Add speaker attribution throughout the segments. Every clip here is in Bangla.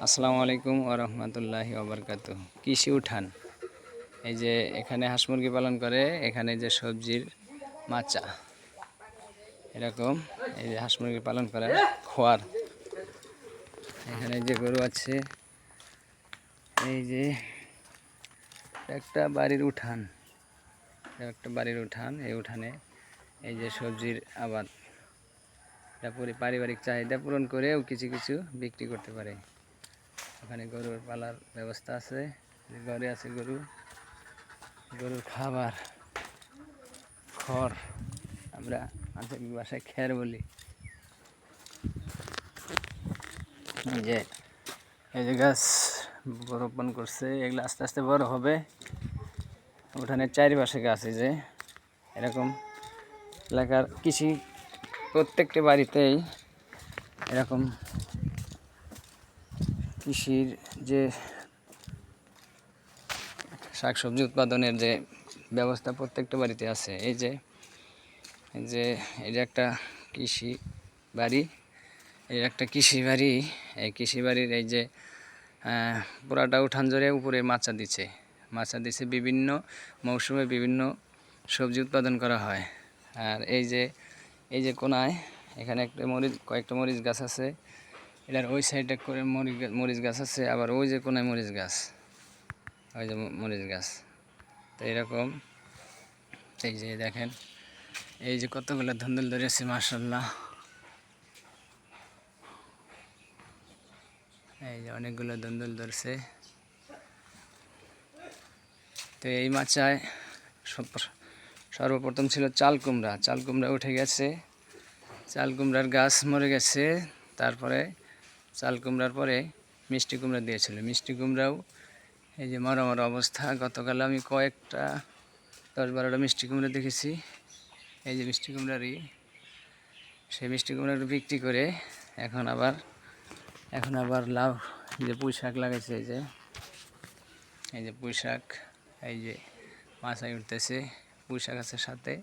Speaker 1: আসসালামু আলাইকুম ওয়া রাহমাতুল্লাহি ওয়া বারাকাতুহু। কৃষি উঠান, এই যে এখানে হাঁস মুরগি পালন করে, এখানে যে সবজির মাচা, এরকম এই যে হাঁস মুরগি পালন করার খোয়ার, এখানে যে গরু আছে, এই যে একটা বাড়ির উঠান, এই উঠানে এই যে সবজির আবাদ, তারপরে পারিবারিক চাহিদা পূরণ করেও কিছু কিছু বিক্রি করতে পারে। ওখানে গরুর পালার ব্যবস্থা আছে, ঘরে আছে গরুর খাবার, খড়, আমরা আঞ্চলিক ভাষায় খ্যার বলি। এই যে গাছ রোপণ করছে, এগুলো আস্তে আস্তে বড় হবে। উঠানের চারিপাশে গাছ, এই যে এরকম এলাকার কৃষি, প্রত্যেকটি বাড়িতেই এরকম কৃষির যে শাকসবজি উৎপাদনের যে ব্যবস্থা প্রত্যেকটা বাড়িতে আছে। এই যে একটা কৃষি বাড়ি, এই কৃষি বাড়ির এই যে পুরাটা উঠান জুড়ে উপরে মাচা দিছে, বিভিন্ন মৌসুমে বিভিন্ন সবজি উৎপাদন করা হয়। আর এই যে কোনায় এখানে কয়েকটা মরিচ গাছ আছে, এটার ওই সাইডে করে মরিচ গাছ আছে, আবার ওই যে কোনায় মরিচ গাছ, তো এরকম। এই যে দেখেন, এই যে কতগুলো ধুন্দুল ধরেছে, মাশাআল্লাহ। এই যে অনেকগুলো ধুন্দুল ধরছে। তো এই মাচায় সর্বপ্রথম ছিল চাল কুমড়া উঠে গেছে, চাল কুমড়ার গাছ মরে গেছে। তারপরে চাল কুমড়ার পরে মিষ্টি কুমড়া দিয়েছিল, মিষ্টি কুমড়াও এই যে মরা অবস্থা। গতকাল আমি কয়েকটা 10-12টা মিষ্টি কুমড়া দেখেছি। এই যে মিষ্টি কুমড়ারই, সেই মিষ্টি কুমড়াটা বিক্রি করে এখন আবার লাউ, যে পুঁই শাক লাগাইছে, এই যে পুঁই শাক, এই যে মাছায় উঠতেছে, পুঁই শাক আছে সাথে,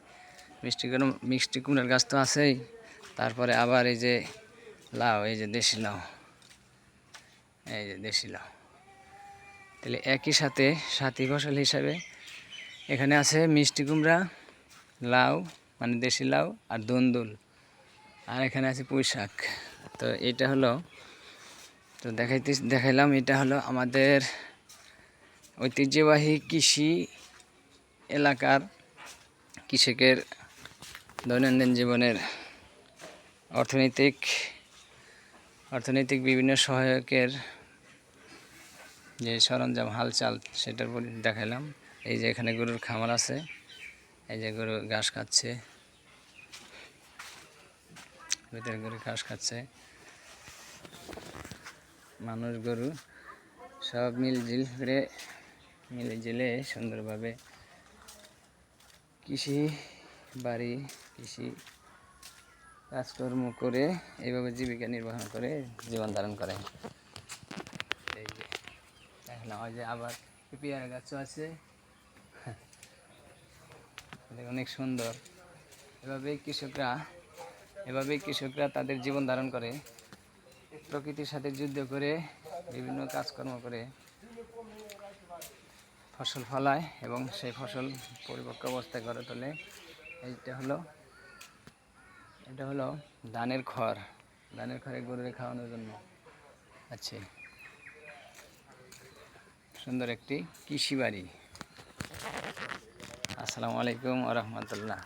Speaker 1: মিষ্টি কুমড়ার গাছ তো আছেই। তারপরে আবার এই যে লাউ, এই যে দেশি লাউ, তাহলে একই সাথে সাথী ফসল হিসাবে এখানে আছে মিষ্টি কুমড়া, লাউ মানে দেশি লাউ, আর ধুন্দুল, আর এখানে আছে পুঁই শাক। তো এটা হলো, তো দেখাইলাম, এটা হলো আমাদের ঐতিহ্যবাহী কৃষি এলাকার কৃষকের দৈনন্দিন জীবনের অর্থনৈতিক বিভিন্ন সহায়কের যে সরঞ্জাম, হালচাল, সেটার উপর দেখাইলাম। এই যে এখানে গরুর খামার আছে, এই যে গরু ঘাস খাচ্ছে, ভিতরে গরু ঘাস খাচ্ছে, মানুষ গরু সব মিলে সুন্দরভাবে কৃষি কাজকর্ম করে এইভাবে জীবিকা নির্বাহ করে জীবন ধারণ করে। এই যে দেখলাম, ওই যে আবার পেয়ারা গাছও আছে, অনেক সুন্দর। এভাবেই কৃষকরা তাদের জীবন ধারণ করে, প্রকৃতির সাথে যুদ্ধ করে, বিভিন্ন কাজকর্ম করে ফসল ফলায় এবং সেই ফসল পরিপক্ক অবস্থায় গড়ে তোলে। এটা হলো ধানের খড়ে গরুরে খাওয়ানোর জন্য আছে। সুন্দর একটি কৃষি বাড়ি। আসসালামু আলাইকুম ওয়া রাহমাতুল্লাহ।